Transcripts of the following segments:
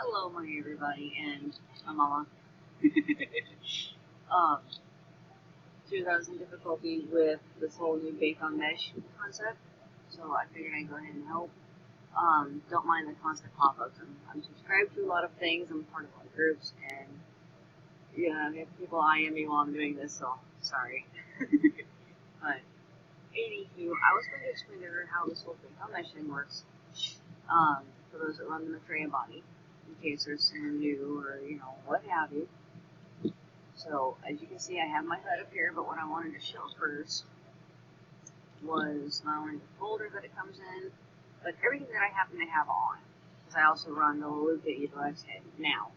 Hello, my everybody, and my mama. She was having difficulty with this whole new bake on mesh concept, so I figured I'd go ahead and help. Don't mind the constant pop-ups. I'm subscribed to a lot of things. I'm part of a lot of groups, and yeah, if people IM me while I'm doing this, so sorry. But anywho, I was going to explain to her how this whole bake on mesh thing works. For those that run the Maitreya body, in case there's someone new or what have you. So as you can see, I have my HUD up here, but what I wanted to show first was not only the folder that it comes in, but everything that I happen to have on. Because I also run the little that you head now,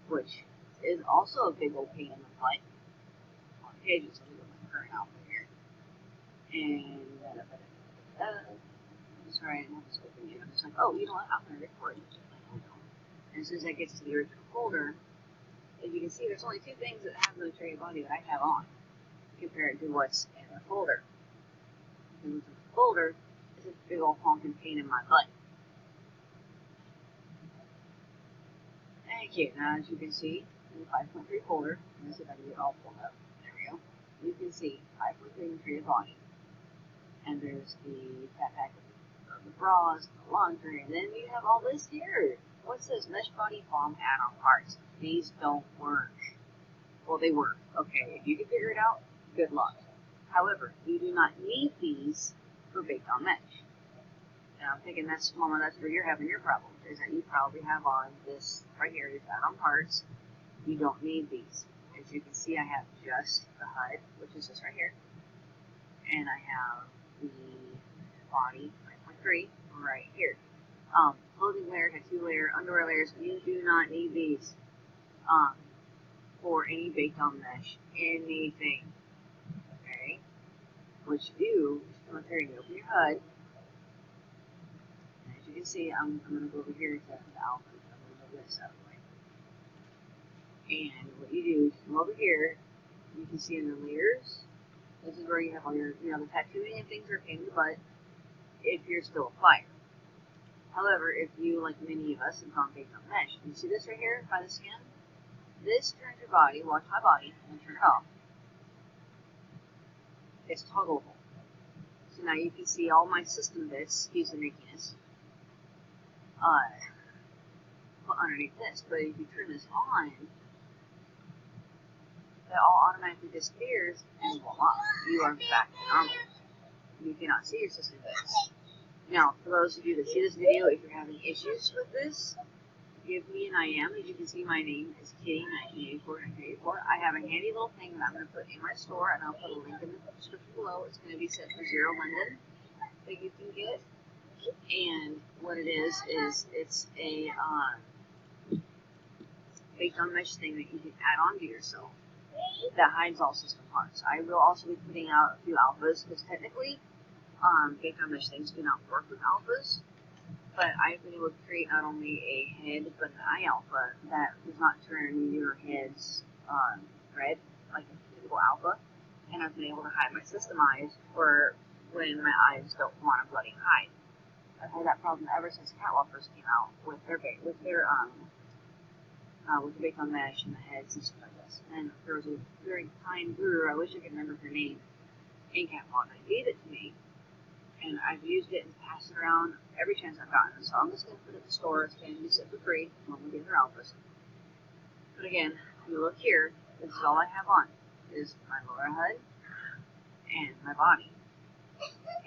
which is also a big old pain in the butt on pages. So we go my current outfit here, and sorry, I didn't have this open yet. I'm just like, oh, you know what? I'm gonna record it. And as soon as I get to the original folder, as you can see, there's only two things that have the tray body that I have on compared to what's in the folder. And the folder is a big old honking pain in my butt. Thank you. Now, as you can see, in the 5.3 folder, let me see if I can get it all pulled up. There we go. You can see 5.3 tray body. And there's the fat pack of the bras, the laundry, and then you have all this here. What's this? Mesh body BOM add-on parts. These don't work. Well, they work. Okay, if you can figure it out, good luck. However, you do not need these for baked on mesh. And I'm thinking Mama, that's where you're having your problem, is that you probably have on this right here, these add-on parts. You don't need these. As you can see, I have just the HUD, which is this right here. And I have the body 9.3 right here. Clothing layer, tattoo layer, underwear layers. You do not need these for any baked on mesh anything. Okay, what you do is come up here and you open your HUD. And as you can see, I'm going to go over here to the alpha. I'm going to move this out of the way. And what you do is come over here. You can see in the layers. This is where you have all your, the tattooing and things are a pain in the butt if you're still a flyer. However, if you, like many of us, have gone baked on mesh, you see this right here by the skin? This turns your body, watch my body, and turn it off. It's toggleable. So now you can see all my system bits, excuse the nickiness, put underneath this. But if you turn this on, it all automatically disappears, and voila, you are back to normal. You cannot see your system bits. Now, for those of you that see this video, if you're having issues with this, give me an IM. As you can see, my name is Kitty1984. I have a handy little thing that I'm going to put in my store, and I'll put a link in the description below. It's going to be set for Zero London that you can get. And what it is it's a baked on mesh thing that you can add on to yourself that hides all system parts. I will also be putting out a few alphas, because technically, baked on mesh things do not work with alphas. But I've been able to create not only a head, but an eye alpha that does not turn your heads red like a typical alpha. And I've been able to hide my system eyes for when my eyes don't want to bloody hide. I've had that problem ever since Catwalk first came out with the baked on mesh and the heads and stuff like this. And there was a very kind guru, I wish I could remember her name, in Catwalk, that gave it to me. And I've used it and passed it around every chance I've gotten. So I'm just going to put it in the store. It's going to be set for free when we get her alphas. But again, if you look here, this is all I have on. Is my lower HUD and my body.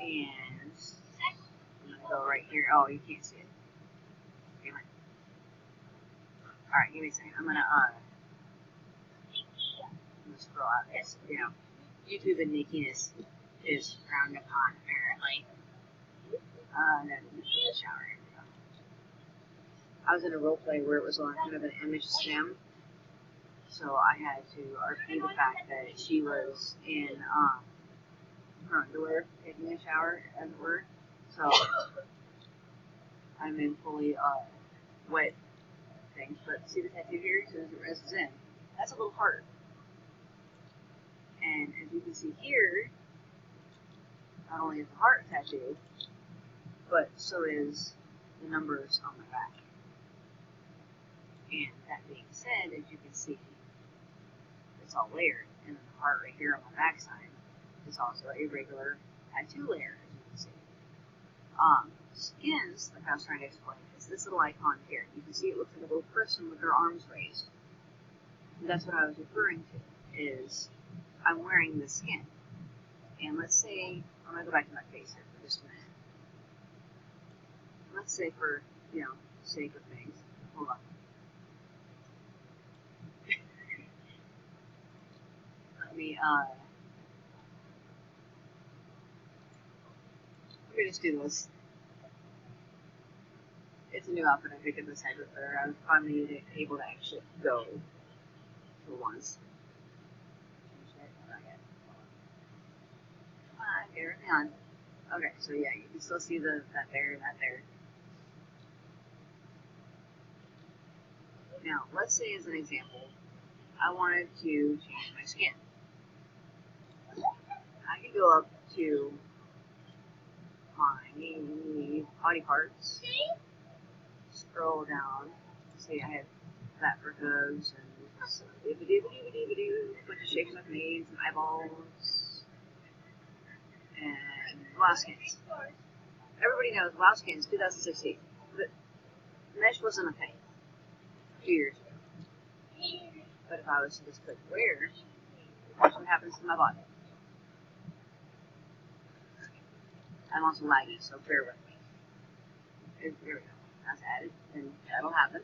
And I'm going to go right here. Oh, you can't see it. Damn it. Alright, give me a second. I'm going to scroll out this. YouTube and nickiness is frowned upon, apparently. Then in the shower. Here we go. I was in a role play where it was on kind of an image stem, so I had to RP the fact that she was in her underwear taking a shower, as it were. So I'm in fully wet things. But see the tattoo here? As soon as it rests in, that's a little heart. And as you can see here, not only is the heart tattoo, but so is the numbers on my back. And that being said, as you can see, it's all layered. And then the part right here on my backside is also a regular tattoo layer, as you can see. Skins, like I was trying to explain, is this little icon here. You can see it looks like a little person with their arms raised. And that's what I was referring to, is I'm wearing the skin. And let's say, I'm going to go back to my face here for just a minute. Let's say for, sake of things, hold on. Let me just do this. It's a new outfit I picked up this head with her. I was finally able to actually go for once. Get everything on. Okay, so yeah, you can still see that there. Now, let's say as an example, I wanted to change my skin. I could go up to my body parts, scroll down, see I have fat for hooves and some bunch of shapes I've made, some eyeballs, and Wow Skins. Everybody knows Wow Skins 2016. But mesh wasn't a thing 2 years ago. But if I was to just click where, watch what happens to my body. I'm also laggy, so bear with me. There we go. That's added, and that'll happen.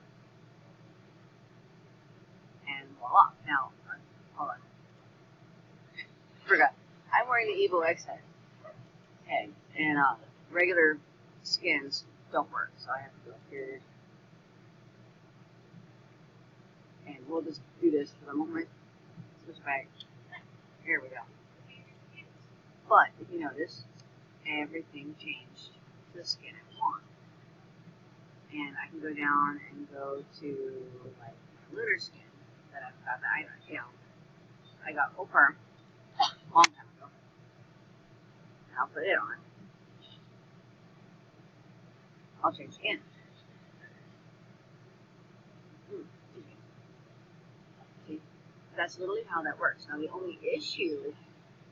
And voila. Now, hold on. Forgot. I'm wearing the Evo X head. And regular skins don't work, so I have to go here. And we'll just do this for the moment. Switch back. Here we go. But if you notice, everything changed to the skin I want. And I can go down and go to like my litter skin that I've got I got full perm a long time ago. And I'll put it on. I'll change skin. See, that's literally how that works. Now the only issue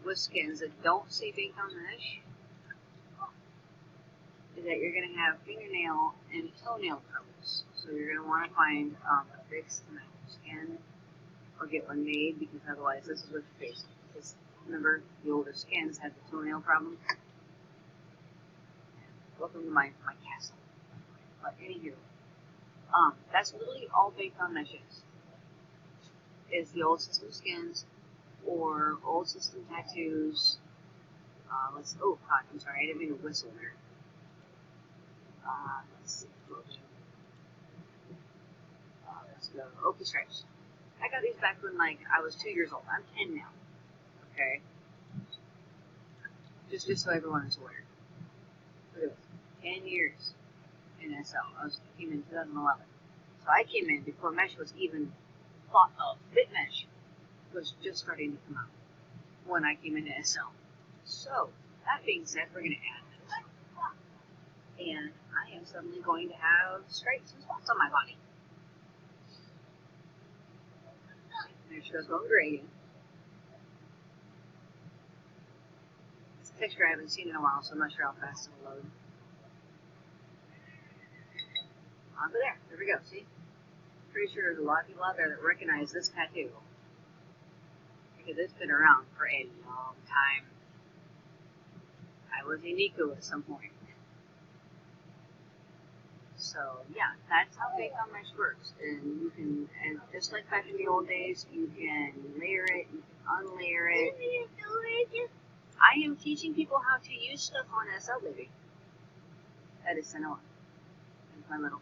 with skins that don't say bake on mesh is that you're going to have fingernail and toenail troubles. So you're going to want to find a fix to match your skin or get one made, because otherwise this is what you're facing. Because remember, the older skins had the toenail problem. Welcome to my castle. But anywho, that's literally all baked on meshes. Is the old system skins or old system tattoos. Oh god, I'm sorry, I didn't mean to whistle there. Let's see, let's go. Okie stripes. I got these back when I was 2 years old. I'm 10 now. Okay. Just so everyone is aware. Look at this. 10 years in SL. I came in 2011. So I came in before mesh was even thought of. Fit mesh was just starting to come out when I came into SL. So that being said, we're going to add this. And I am suddenly going to have stripes and spots on my body. There she goes going gray. This picture I haven't seen in a while, so I'm not sure how fast it'll load. But there we go, see? Pretty sure there's a lot of people out there that recognize this tattoo. Because it's been around for a long time. I was a Nico at some point. So yeah, that's how bake on mesh works. And you can, and just like back in the old days, you can layer it, you can unlayer it. I am teaching people how to use stuff on SL, baby. That is Sanoa. That's my little.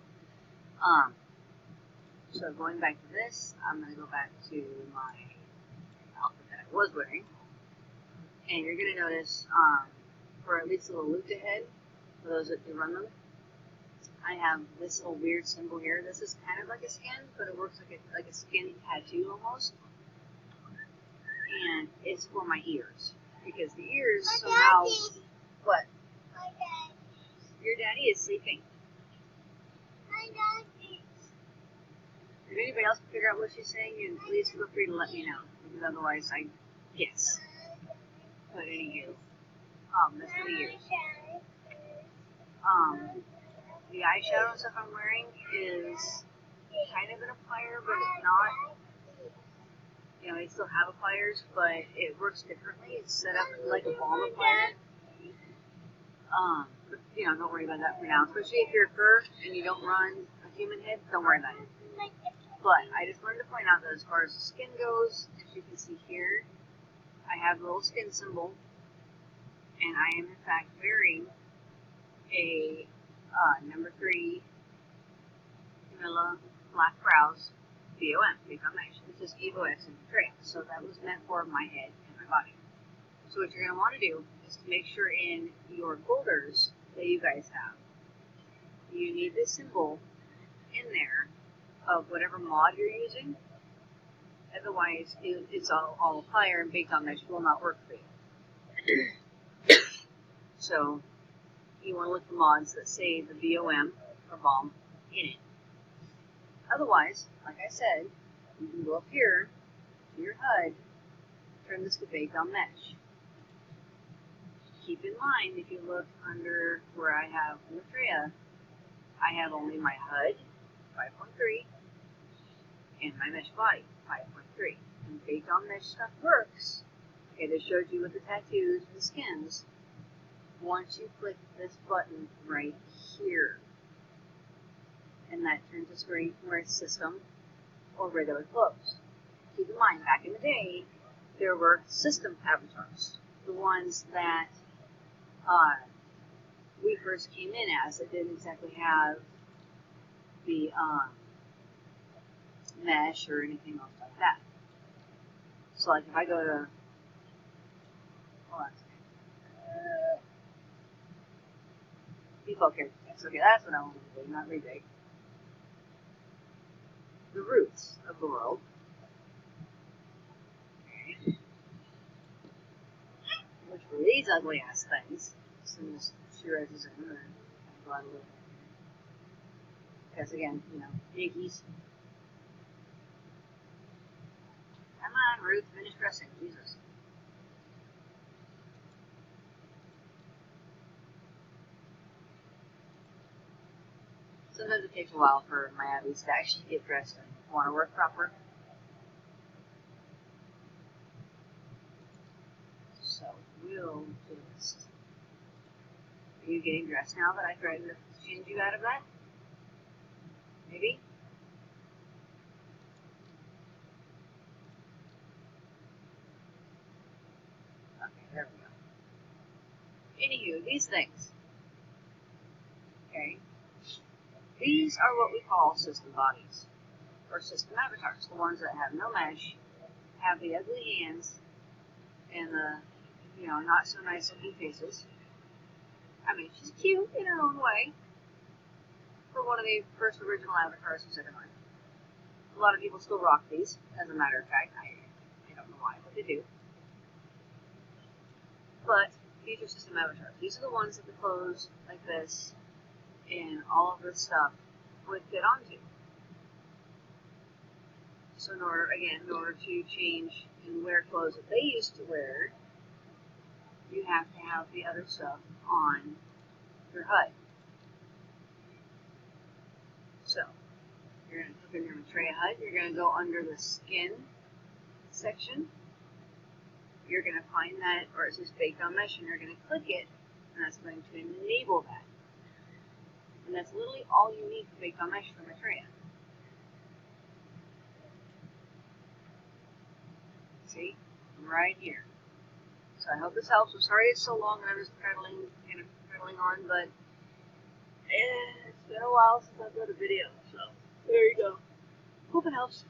So going back to this, I'm going to go back to my outfit that I was wearing. And you're going to notice, for at least a little loop ahead, for those that do run them, I have this little weird symbol here. This is kind of like a skin, but it works like a skin tattoo almost. And it's for my ears. Because the ears somehow... What? Your daddy is sleeping. If anybody else can figure out what she's saying, then please feel free to let me know, because otherwise I guess. But anywho, that's for the ears. The eyeshadow stuff I'm wearing is kind of an applier, but it's not. You know, I still have appliers, but it works differently. It's set up like a BOM applier. But, you know, don't worry about that for now. Especially if you're a fur and you don't run a human head, don't worry about it. But I just wanted to point out that as far as the skin goes, as you can see here, I have a little skin symbol, and I am in fact wearing a number 3 vanilla black brows BOM, BOM Mesh. This is Evo X in the tray, so that was meant for my head and my body. So what you're going to want to do is to make sure in your folders that you guys have, you need this symbol in there of whatever mod you're using. Otherwise, it's all applier and BOM Mesh will not work for you. So you want to look for mods that say the BOM or BOM in it. Otherwise, like I said, you can go up here to your HUD, turn this to BOM Mesh. Keep in mind, if you look under where I have Maitreya, I have only my HUD 5.3 and my mesh body 5.3. And BOM Mesh stuff works. Okay, they showed you with the tattoos and the skins. Once you click this button right here, and that turns the screen where it's system or regular clothes. Keep in mind, back in the day, there were system avatars, the ones that we first came in as, that didn't exactly have the mesh or anything else like that. So like if I go to, hold on a second, default character text, okay, that's what I want to do, not rebake. The roots of the world. Okay. Which were these ugly ass things. So just she raises in and go out a little bit. Because again, you know, Yankees. Come on, Ruth, finish dressing, Jesus. Sometimes it takes a while for my Abbies to actually get dressed and want to work proper. So, we'll do this. Are you getting dressed now that I tried to change you out of that? Maybe? Okay, there we go. Anywho, these things. Okay. These are what we call system bodies, or system avatars, the ones that have no mesh, have the ugly hands, and the, you know, not so nice looking faces. I mean, she's cute in her own way, for one of the first original avatars from Second Life. A lot of people still rock these, as a matter of fact. I don't know why, but they do. But these are system avatars. These are the ones that the clothes like this and all of this stuff would fit onto. So in order to change and wear clothes that they used to wear, you have to have the other stuff on your HUD. So, you're going to click on your Maitreya HUD, you're going to go under the skin section, you're going to find that, or it says BOM Mesh, and you're going to click it, and that's going to enable that. And that's literally all you need for BOM Mesh for Maitreya. See? Right here. So I hope this helps. I'm sorry it's so long and I'm just prattling on, but it's been a while since I've done a video, so there you go. Hope it helps.